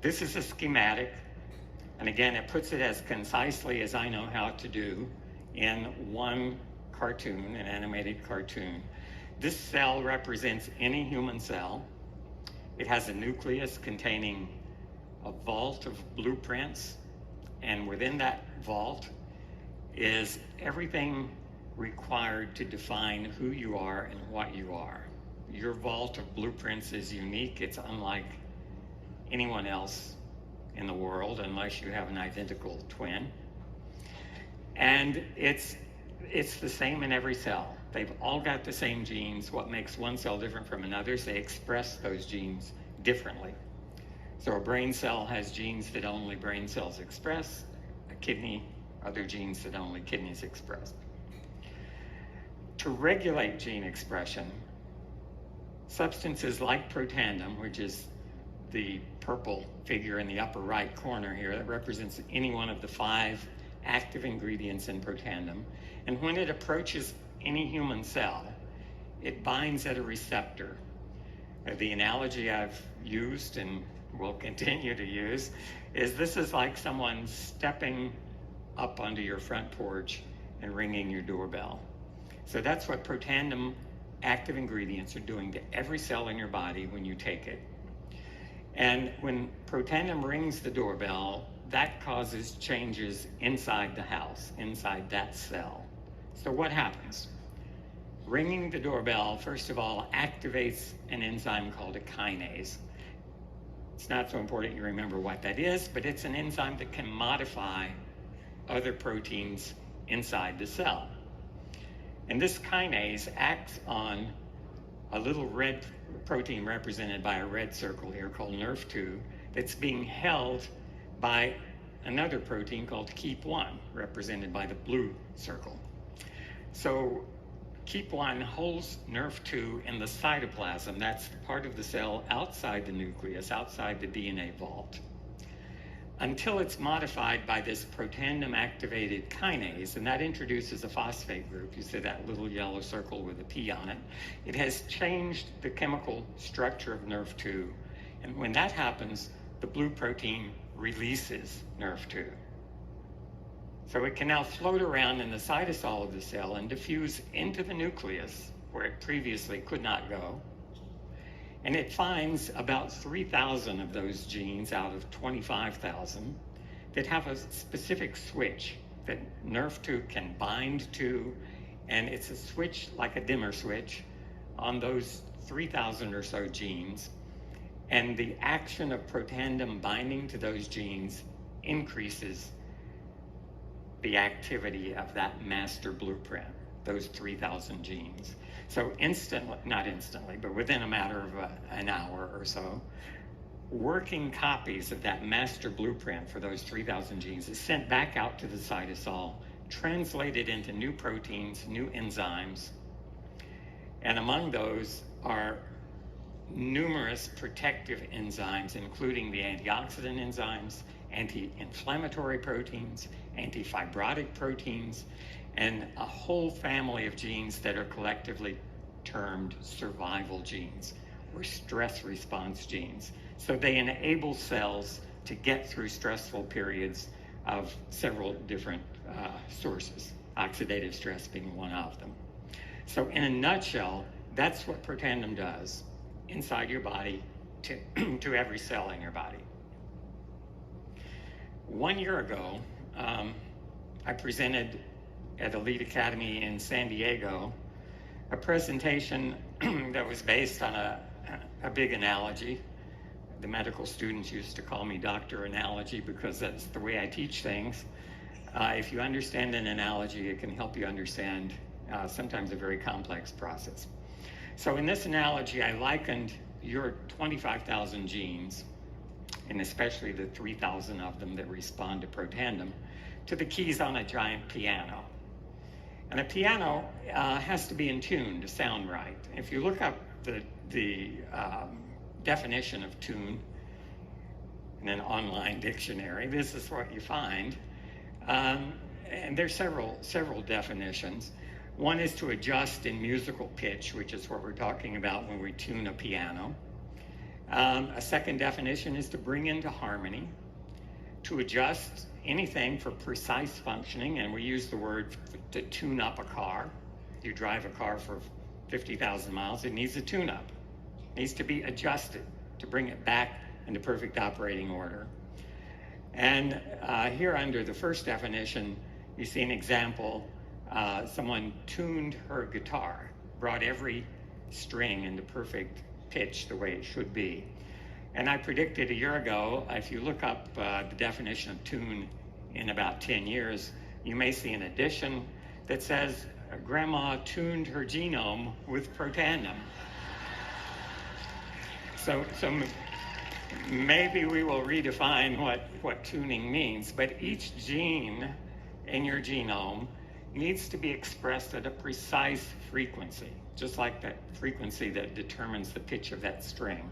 This is a schematic, and again, it puts it as concisely as I know how to do in one cartoon, an animated cartoon. This cell represents any human cell. It has a nucleus containing a vault of blueprints, and within that vault is everything required to define who you are and what you are. Your vault of blueprints is unique. It's unlike anyone else in the world unless you have an identical twin. And it's the same in every cell. They've all got the same genes. What makes one cell different from another is they express those genes differently. So a brain cell has genes that only brain cells express, a kidney, other genes that only kidneys express. To regulate gene expression, substances like Protandim, which is the purple figure in the upper right corner here, that represents any one of the 5 active ingredients in Protandim. And when it approaches any human cell, it binds at a receptor. The analogy I've used and will continue to use is this is like someone stepping up onto your front porch and ringing your doorbell. So that's what Protandim active ingredients are doing to every cell in your body when you take it. And when Protandim rings the doorbell, that causes changes inside the house, inside that cell. So what happens? Ringing the doorbell, first of all, activates an enzyme called a kinase. It's not so important you remember what that is, but it's an enzyme that can modify other proteins inside the cell. And this kinase acts on a little red protein represented by a red circle here called NRF2 that's being held by another protein called KEAP1 represented by the blue circle. So KEAP1 holds NRF2 in the cytoplasm. That's the part of the cell outside the nucleus, outside the DNA vault, until it's modified by this Protandim activated kinase, and that introduces a phosphate group. You see that little yellow circle with a P on it. It has changed the chemical structure of NRF2, and when that happens, the blue protein releases NRF2. So it can now float around in the cytosol of the cell and diffuse into the nucleus where it previously could not go. And it finds about 3,000 of those genes out of 25,000 that have a specific switch that NRF2 can bind to, and it's a switch like a dimmer switch on those 3,000 or so genes. And the action of Protandim binding to those genes increases the activity of that master blueprint, those 3,000 genes. So not instantly, but within a matter of an hour or so, working copies of that master blueprint for those 3,000 genes is sent back out to the cytosol, translated into new proteins, new enzymes, and among those are numerous protective enzymes, including the antioxidant enzymes, anti-inflammatory proteins, anti-fibrotic proteins, and a whole family of genes that are collectively termed survival genes or stress response genes. So they enable cells to get through stressful periods of several different sources, oxidative stress being one of them. So in a nutshell, that's what Protandim does inside your body to every cell in your body. 1 year ago, I presented at Elite Academy in San Diego a presentation that was based on a big analogy. The medical students used to call me Dr. Analogy because that's the way I teach things. If you understand an analogy, it can help you understand sometimes a very complex process. So in this analogy, I likened your 25,000 genes, and especially the 3,000 of them that respond to Protandim, to the keys on a giant piano. And a piano has to be in tune to sound right. If you look up the definition of tune in an online dictionary, this is what you find. And there's several definitions. One is to adjust in musical pitch, which is what we're talking about when we tune a piano. A second definition is to bring into harmony, to adjust anything for precise functioning, and we use the word to tune up a car. You drive a car for 50,000 miles, it needs a tune-up. It needs to be adjusted to bring it back into perfect operating order. And here under the first definition, you see an example. Someone tuned her guitar, brought every string into perfect pitch the way it should be. And I predicted a year ago, if you look up the definition of tune in about 10 years, you may see an addition that says, Grandma tuned her genome with Protandim. So maybe we will redefine what tuning means, but each gene in your genome needs to be expressed at a precise frequency, just like that frequency that determines the pitch of that string.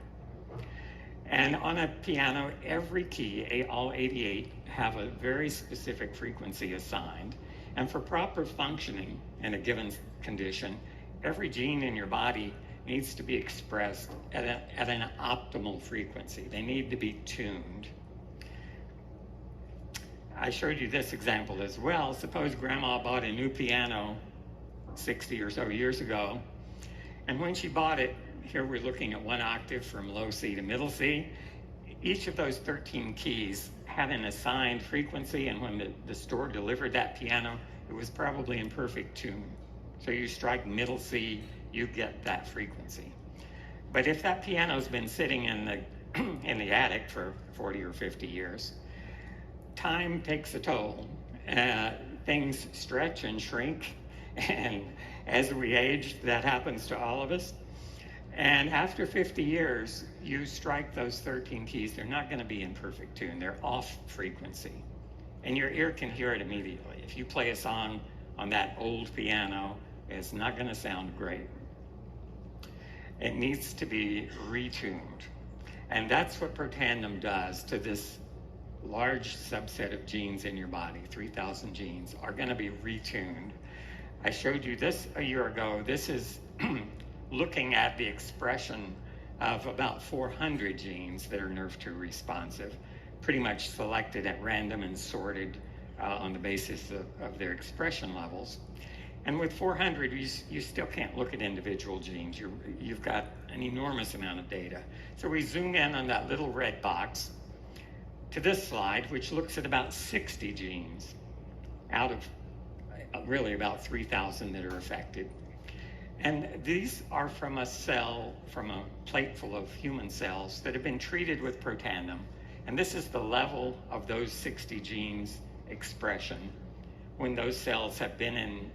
And on a piano, every key, all 88, have a very specific frequency assigned. And for proper functioning in a given condition, every gene in your body needs to be expressed at an optimal frequency. They need to be tuned. I showed you this example as well. Suppose Grandma bought a new piano 60 or so years ago, and when she bought it, here we're looking at one octave from low C to middle C. Each of those 13 keys had an assigned frequency, and when the store delivered that piano, it was probably in perfect tune. So you strike middle C, you get that frequency. But if that piano's been sitting in the attic for 40 or 50 years, time takes a toll. Things stretch and shrink, and as we age, that happens to all of us. And after 50 years, you strike those 13 keys, they're not going to be in perfect tune. They're off frequency. And your ear can hear it immediately. If you play a song on that old piano, it's not going to sound great. It needs to be retuned. And that's what Protandim does to this large subset of genes in your body. 3,000 genes are going to be retuned. I showed you this a year ago. This is looking at the expression of about 400 genes that are NRF2 responsive, pretty much selected at random and sorted on the basis of their expression levels. And with 400, you still can't look at individual genes. You've got an enormous amount of data. So we zoom in on that little red box to this slide, which looks at about 60 genes out of really about 3,000 that are affected. And these are from a cell, from a plate full of human cells that have been treated with Protandim. And this is the level of those 60 genes expression when those cells have been in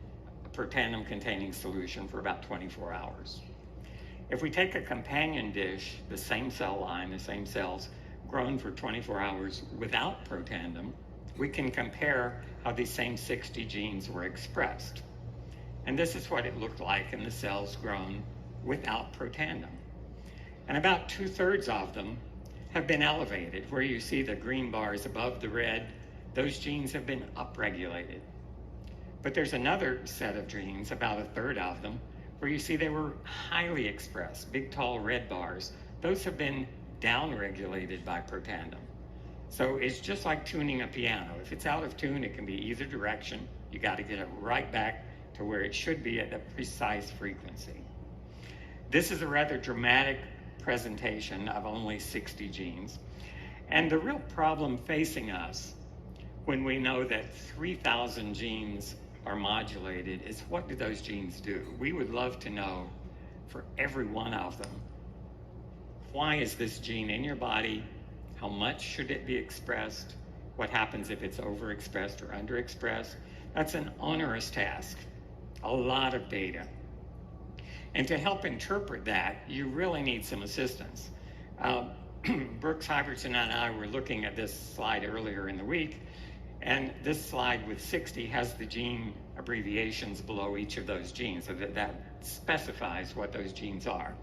Protandim containing solution for about 24 hours. If we take a companion dish, the same cell line, the same cells, grown for 24 hours without Protandim, we can compare how these same 60 genes were expressed. And this is what it looked like in the cells grown without Protandim. And about 2/3 of them have been elevated. Where you see the green bars above the red, those genes have been upregulated. But there's another set of genes, about 1/3 of them, where you see they were highly expressed, big tall red bars. Those have been downregulated by Protandim. So it's just like tuning a piano. If it's out of tune, it can be either direction. You got to get it right back to where it should be at a precise frequency. This is a rather dramatic presentation of only 60 genes. And the real problem facing us when we know that 3,000 genes are modulated is, what do those genes do? We would love to know for every one of them, why is this gene in your body? How much should it be expressed? What happens if it's overexpressed or underexpressed? That's an onerous task, a lot of data. And to help interpret that, you really need some assistance. Brooks Hybertson and I were looking at this slide earlier in the week, and this slide with 60 has the gene abbreviations below each of those genes, so that specifies what those genes are.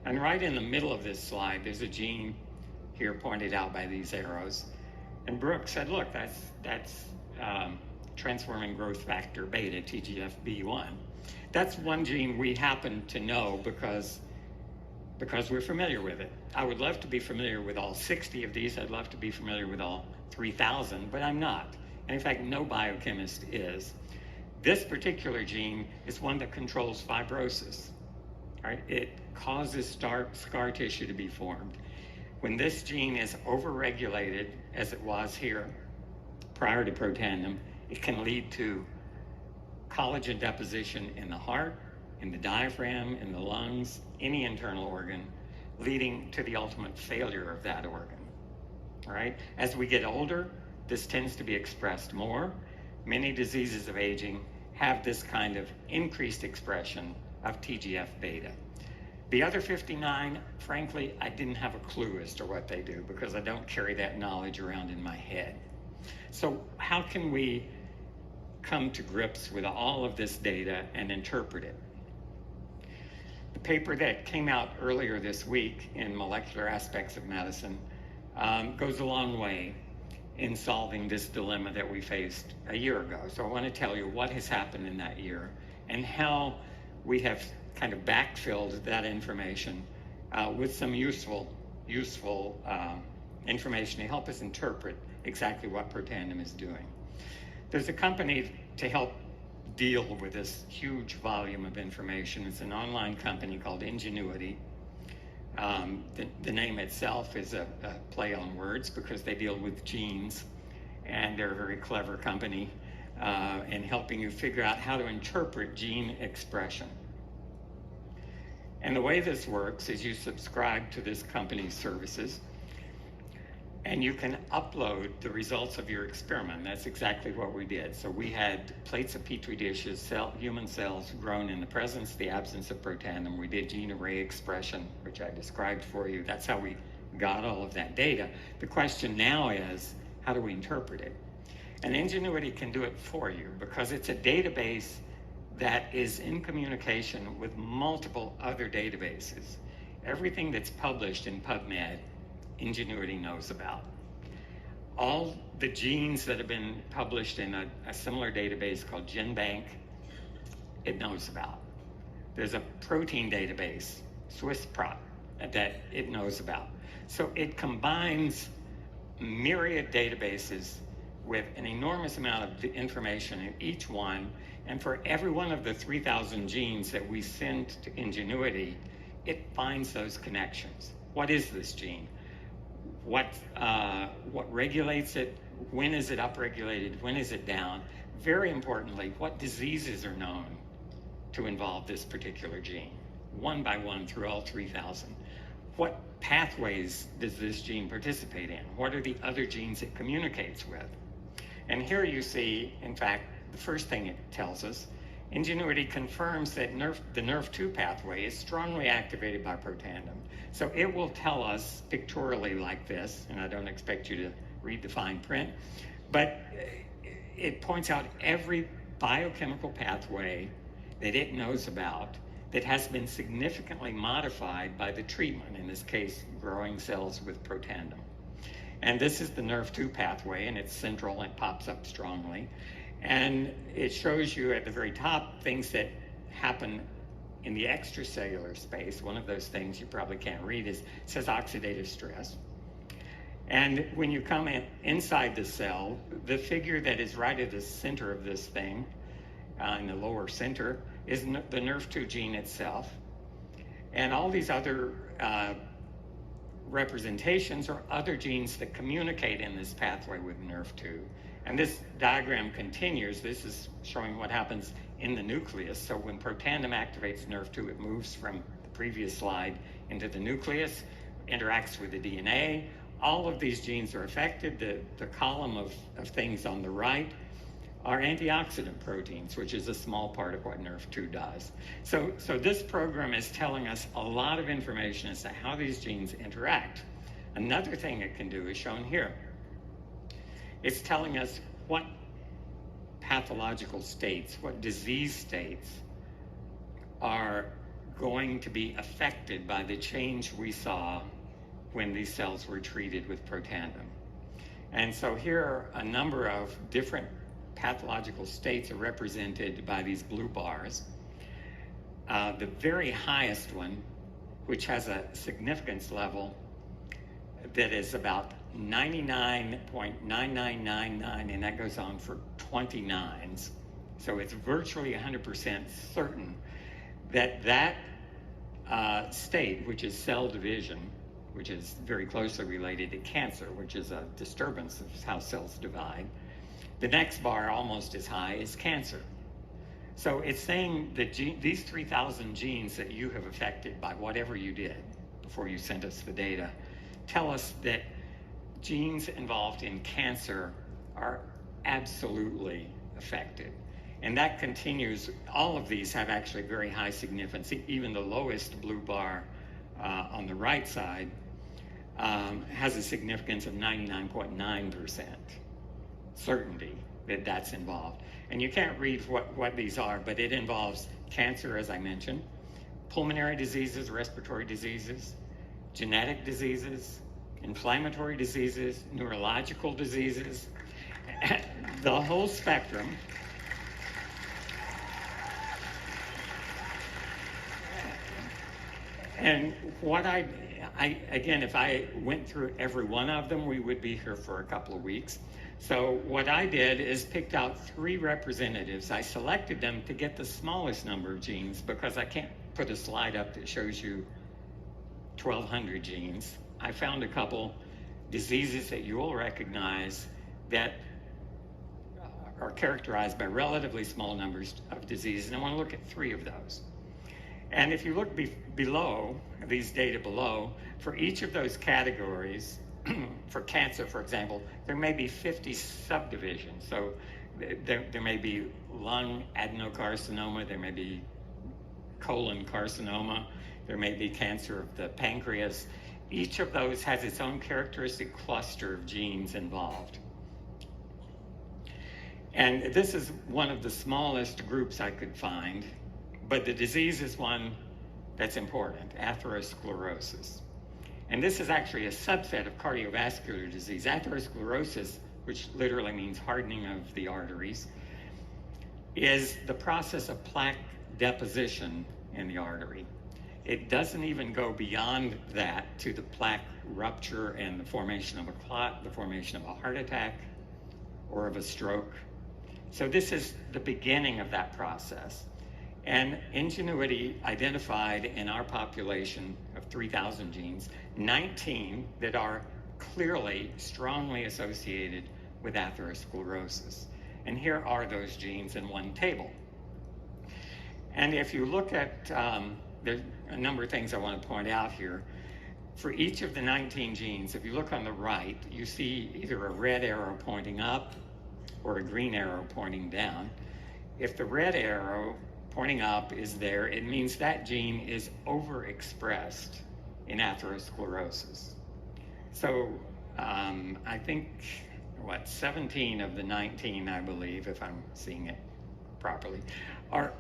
And right in the middle of this slide, there's a gene here pointed out by these arrows. And Brooks said, look, that's transforming growth factor beta, TGFB1. That's one gene we happen to know because because we're familiar with it. I would love to be familiar with all 60 of these. I'd love to be familiar with all 3,000, but I'm not. And in fact, no biochemist is. This particular gene is one that controls fibrosis. Right? It causes scar tissue to be formed. When this gene is overregulated, as it was here prior to Protandim, it can lead to collagen deposition in the heart, in the diaphragm, in the lungs, any internal organ, leading to the ultimate failure of that organ. All right? As we get older, this tends to be expressed more. Many diseases of aging have this kind of increased expression of TGF-beta. The other 59, frankly, I didn't have a clue as to what they do because I don't carry that knowledge around in my head. So how can we come to grips with all of this data and interpret it? The paper that came out earlier this week in Molecular Aspects of Medicine goes a long way in solving this dilemma that we faced a year ago. So I want to tell you what has happened in that year and how we have kind of backfilled that information with some useful information to help us interpret exactly what Protandim is doing. There's a company to help deal with this huge volume of information. It's an online company called Ingenuity. The name itself is a play on words because they deal with genes, and they're a very clever company in helping you figure out how to interpret gene expression. And the way this works is you subscribe to this company's services, and you can upload the results of your experiment. That's exactly what we did. So we had plates of Petri dishes, human cells grown in the presence, the absence of Protandim. We did gene array expression, which I described for you. That's how we got all of that data. The question now is, how do we interpret it? And Ingenuity can do it for you because it's a database that is in communication with multiple other databases. Everything that's published in PubMed, Ingenuity knows about. All the genes that have been published in a similar database called GenBank, it knows about. There's a protein database, SwissProt, that it knows about. So it combines myriad databases with an enormous amount of information in each one, and for every one of the 3,000 genes that we send to Ingenuity, it finds those connections. What is this gene? What regulates it? When is it upregulated? When is it down? Very importantly, what diseases are known to involve this particular gene? One by one through all 3,000. What pathways does this gene participate in? What are the other genes it communicates with? And here you see, in fact, the first thing it tells us, Ingenuity confirms that the NRF2 pathway is strongly activated by Protandim. So it will tell us pictorially like this, and I don't expect you to read the fine print, but it points out every biochemical pathway that it knows about that has been significantly modified by the treatment, in this case, growing cells with Protandim. And this is the NRF2 pathway, and it's central and it pops up strongly. And it shows you at the very top things that happen in the extracellular space. One of those things you probably can't read is, it says oxidative stress. And when you come inside the cell, the figure that is right at the center of this thing, in the lower center, is the NRF2 gene itself. And all these other representations are other genes that communicate in this pathway with NRF2. And this diagram continues. This is showing what happens in the nucleus. So when Protandim activates NRF2, it moves from the previous slide into the nucleus, interacts with the DNA. All of these genes are affected. The column of things on the right are antioxidant proteins, which is a small part of what NRF2 does. So this program is telling us a lot of information as to how these genes interact. Another thing it can do is shown here. It's telling us what pathological states, what disease states are going to be affected by the change we saw when these cells were treated with Protandim. And so here are a number of different pathological states are represented by these blue bars. The very highest one, which has a significance level that is about 99.9999, and that goes on for 29s. So it's virtually 100% certain that that state, which is cell division, which is very closely related to cancer, which is a disturbance of how cells divide, the next bar, almost as high, is cancer. So it's saying that these 3,000 genes that you have affected by whatever you did before you sent us the data tell us that genes involved in cancer are absolutely affected. And that continues. All of these have actually very high significance. Even the lowest blue bar on the right side has a significance of 99.9% certainty that that's involved. And you can't read what these are, but it involves cancer, as I mentioned, pulmonary diseases, respiratory diseases, genetic diseases, inflammatory diseases, neurological diseases, the whole spectrum. And what again, if I went through every one of them, we would be here for a couple of weeks. So what I did is picked out 3 representatives. I selected them to get the smallest number of genes because I can't put a slide up that shows you 1,200 genes. I found a couple diseases that you will recognize that are characterized by relatively small numbers of diseases, and I want to look at 3 of those. And if you look below, these data below, for each of those categories, for cancer, for example, there may be 50 subdivisions. So there may be lung adenocarcinoma, there may be colon carcinoma, there may be cancer of the pancreas. Each of those has its own characteristic cluster of genes involved. And this is one of the smallest groups I could find, but the disease is one that's important, atherosclerosis. And this is actually a subset of cardiovascular disease. Atherosclerosis, which literally means hardening of the arteries, is the process of plaque deposition in the artery. It doesn't even go beyond that to the plaque rupture and the formation of a clot, the formation of a heart attack, or of a stroke. So this is the beginning of that process. And Ingenuity identified in our population of 3,000 genes, 19 that are clearly, strongly associated with atherosclerosis. And here are those genes in one table. And if you look at, there's a number of things I want to point out here. For each of the 19 genes, if you look on the right, you see either a red arrow pointing up or a green arrow pointing down. If the red arrow pointing up is there, it means that gene is overexpressed in atherosclerosis. So I think, 17 of the 19, I believe, if I'm seeing it properly, are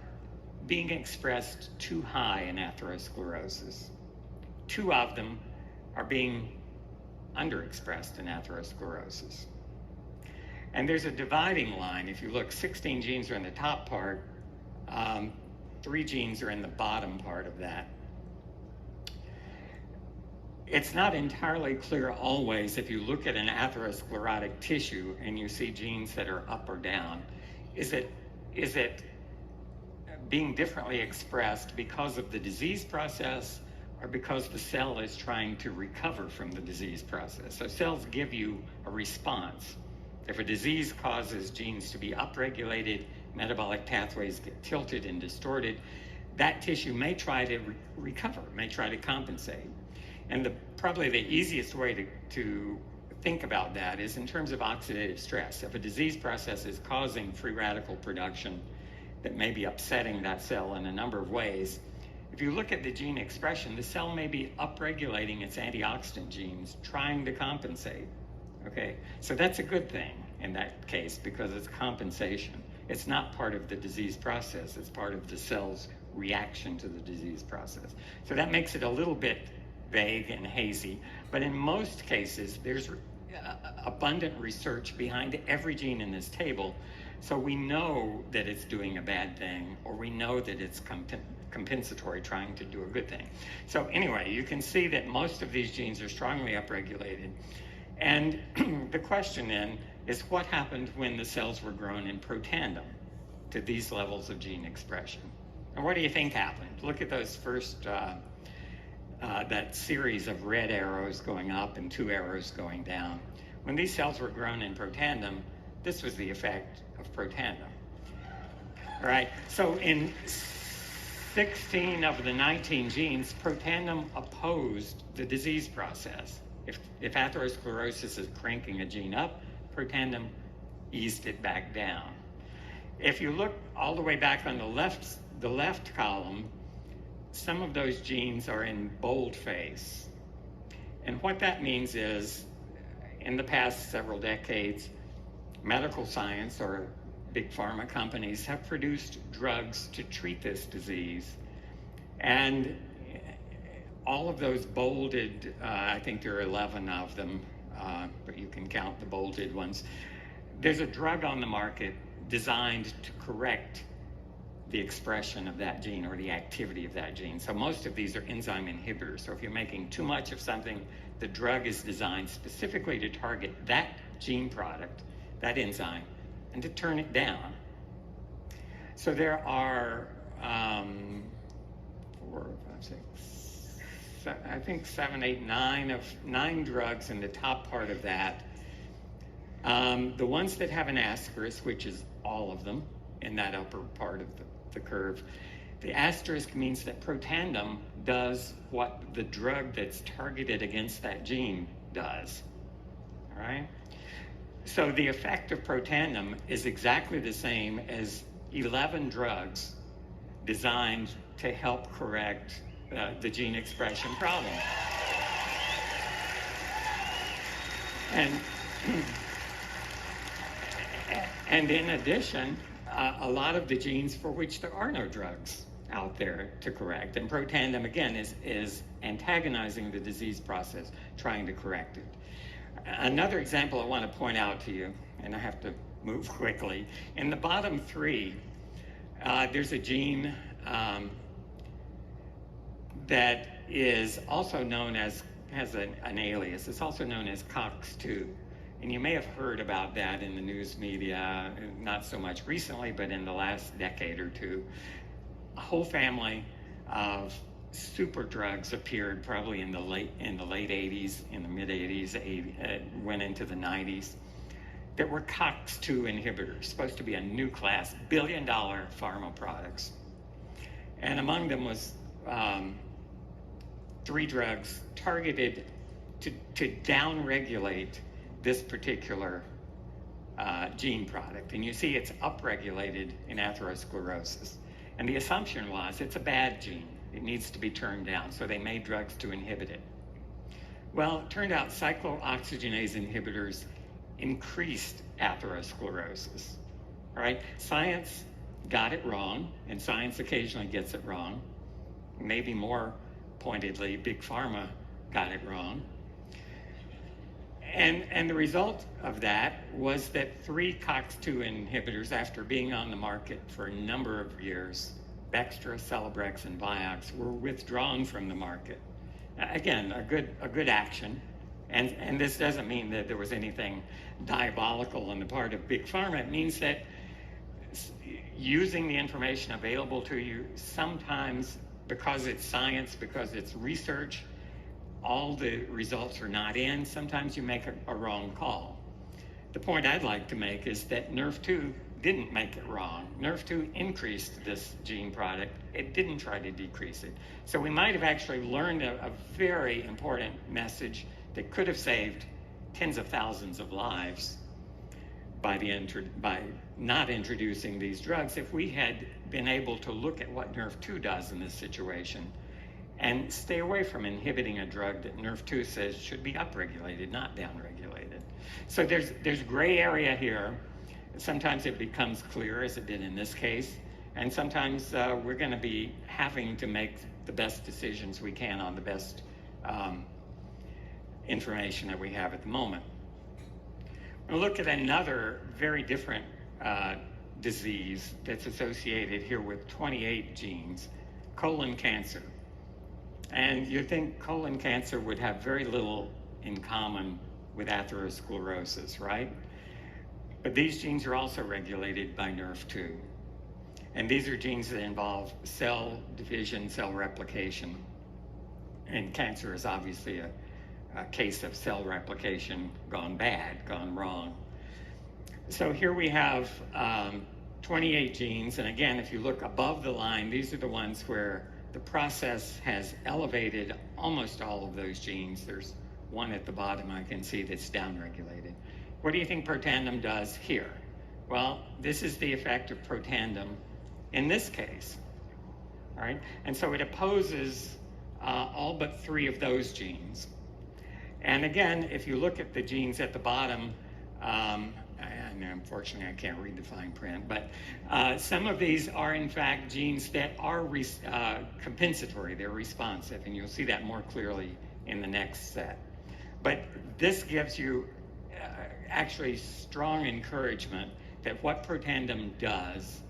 being expressed too high in atherosclerosis. 2 of them are being underexpressed in atherosclerosis. And there's a dividing line. If you look, 16 genes are in the top part, 3 genes are in the bottom part of that. It's not entirely clear always if you look at an atherosclerotic tissue and you see genes that are up or down. Is it being differently expressed because of the disease process or because the cell is trying to recover from the disease process? So cells give you a response. If a disease causes genes to be upregulated, metabolic pathways get tilted and distorted, that tissue may try to recover, may try to compensate. And probably the easiest way to think about that is in terms of oxidative stress. If a disease process is causing free radical production that may be upsetting that cell in a number of ways, if you look at the gene expression, the cell may be upregulating its antioxidant genes, trying to compensate. Okay, so that's a good thing in that case because it's compensation. It's not part of the disease process. It's part of the cell's reaction to the disease process. So that makes it a little bit vague and hazy, but in most cases, there's abundant research behind every gene in this table. So we know that it's doing a bad thing, or we know that it's compensatory, trying to do a good thing. So anyway, you can see that most of these genes are strongly upregulated. And the question then is, what happened when the cells were grown in protandem to these levels of gene expression? And what do you think happened? Look at those first, that series of red arrows going up and 2 arrows going down. When these cells were grown in protandem, this was the effect of protandem. All right, so in 16 of the 19 genes, protandem opposed the disease process. If atherosclerosis is cranking a gene up, protandem eased it back down. If you look all the way back on the left column, some of those genes are in boldface. And what that means is, in the past several decades, medical science or big pharma companies have produced drugs to treat this disease. And all of those bolded, I think there are 11 of them, but you can count the bolded ones. There's a drug on the market designed to correct the expression of that gene or the activity of that gene. So most of these are enzyme inhibitors. So if you're making too much of something, the drug is designed specifically to target that gene product, that enzyme, and to turn it down. So there are 4, 5, 6, I think 7, 8, 9 drugs in the top part of that. The ones that have an asterisk, which is all of them in that upper part of the curve, the asterisk means that protandem does what the drug that's targeted against that gene does. All right? So the effect of protandem is exactly the same as 11 drugs designed to help correct the gene expression problem. And in addition, a lot of the genes for which there are no drugs out there to correct. And protandem, again, is antagonizing the disease process, trying to correct it. Another example I want to point out to you, and I have to move quickly. In the bottom 3, there's a gene that is also known as, has an alias. It's also known as COX-2. And you may have heard about that in the news media, not so much recently, but in the last decade or two. A whole family of super drugs appeared probably in the late 80s, in the mid 80s, went into the 90s, that were COX-2 inhibitors, supposed to be a new class, billion-dollar pharma products. And among them was 3 drugs targeted to downregulate this particular gene product. And you see it's upregulated in atherosclerosis. And the assumption was it's a bad gene. It needs to be turned down. So they made drugs to inhibit it. Well, it turned out cyclooxygenase inhibitors increased atherosclerosis. All right? Science got it wrong, and science occasionally gets it wrong. Maybe more pointedly, Big Pharma got it wrong. And the result of that was that 3 COX-2 inhibitors, after being on the market for a number of years, Bextra, Celebrex, and Vioxx, were withdrawn from the market. Again, a good action. And this doesn't mean that there was anything diabolical on the part of Big Pharma. It means that using the information available to you, sometimes because it's science, because it's research, all the results are not in. Sometimes you make a wrong call. The point I'd like to make is that NRF2 didn't make it wrong. NRF2 increased this gene product. It didn't try to decrease it. So we might have actually learned a very important message that could have saved tens of thousands of lives by not introducing these drugs if we had been able to look at what NRF2 does in this situation and stay away from inhibiting a drug that NRF2 says should be upregulated, not downregulated. So there's gray area here. Sometimes it becomes clear, as it did in this case, and sometimes we're going to be having to make the best decisions we can on the best information that we have at the moment. We'll look at another very different disease that's associated here with 28 genes colon cancer. And you'd think colon cancer would have very little in common with atherosclerosis, right? But these genes are also regulated by NRF2. And these are genes that involve cell division, cell replication. And cancer is obviously a case of cell replication gone bad, gone wrong. So here we have 28 genes. And again, if you look above the line, these are the ones where the process has elevated almost all of those genes. There's one at the bottom I can see that's downregulated. What do you think Protandim does here? Well, this is the effect of Protandim in this case, all right? And so it opposes all but 3 of those genes. And again, if you look at the genes at the bottom, and unfortunately I can't read the fine print, but some of these are in fact genes that are compensatory, they're responsive, and you'll see that more clearly in the next set. But this gives you actually strong encouragement that what Protandim does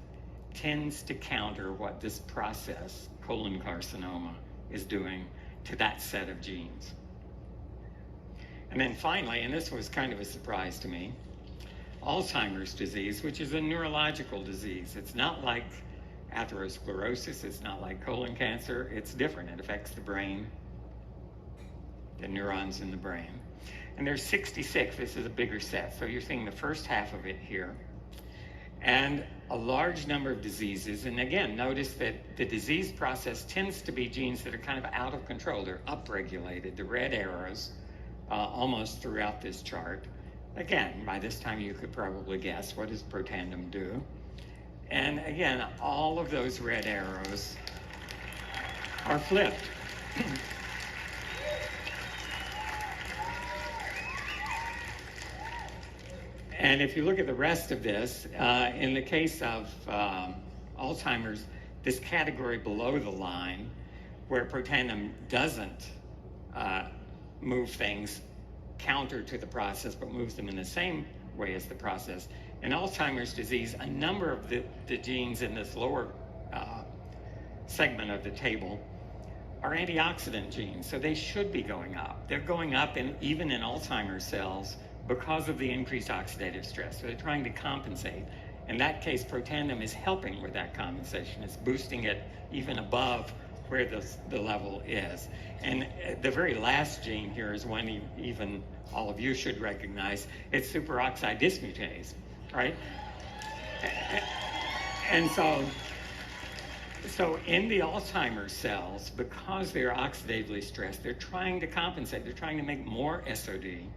tends to counter what this process, colon carcinoma, is doing to that set of genes. And then finally, and this was kind of a surprise to me, Alzheimer's disease, which is a neurological disease. It's not like atherosclerosis, it's not like colon cancer, it's different. It affects the brain, the neurons in the brain. And there's 66, this is a bigger set, so you're seeing the first half of it here. And a large number of diseases, and again, notice that the disease process tends to be genes that are kind of out of control. They're upregulated, the red arrows, almost throughout this chart. Again, by this time you could probably guess, what does Protandim do? And again, all of those red arrows are flipped. And if you look at the rest of this, in the case of Alzheimer's, this category below the line, where Protandim doesn't move things counter to the process, but moves them in the same way as the process. In Alzheimer's disease, a number of the genes in this lower segment of the table are antioxidant genes, so they should be going up. They're going up even in Alzheimer's cells because of the increased oxidative stress. So they're trying to compensate. In that case, Protandim is helping with that compensation. It's boosting it even above where the level is. And the very last gene here is one even all of you should recognize. It's Superoxide Dismutase, right? And so in the Alzheimer's cells, because they're oxidatively stressed, they're trying to compensate. They're trying to make more SOD.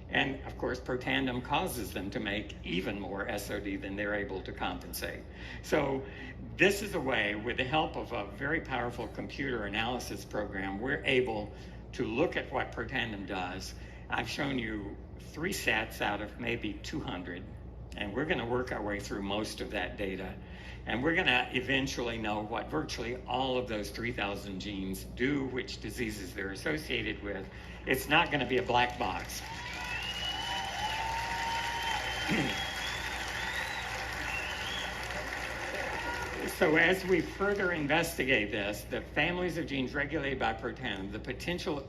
And of course, Protandim causes them to make even more SOD than they're able to compensate. So this is a way, with the help of a very powerful computer analysis program, we're able to look at what Protandim does. I've shown you 3 sets out of maybe 200, and we're going to work our way through most of that data. And we're going to eventually know what virtually all of those 3,000 genes do, which diseases they're associated with. It's not going to be a black box. So as we further investigate this, the families of genes regulated by Protandim, the potential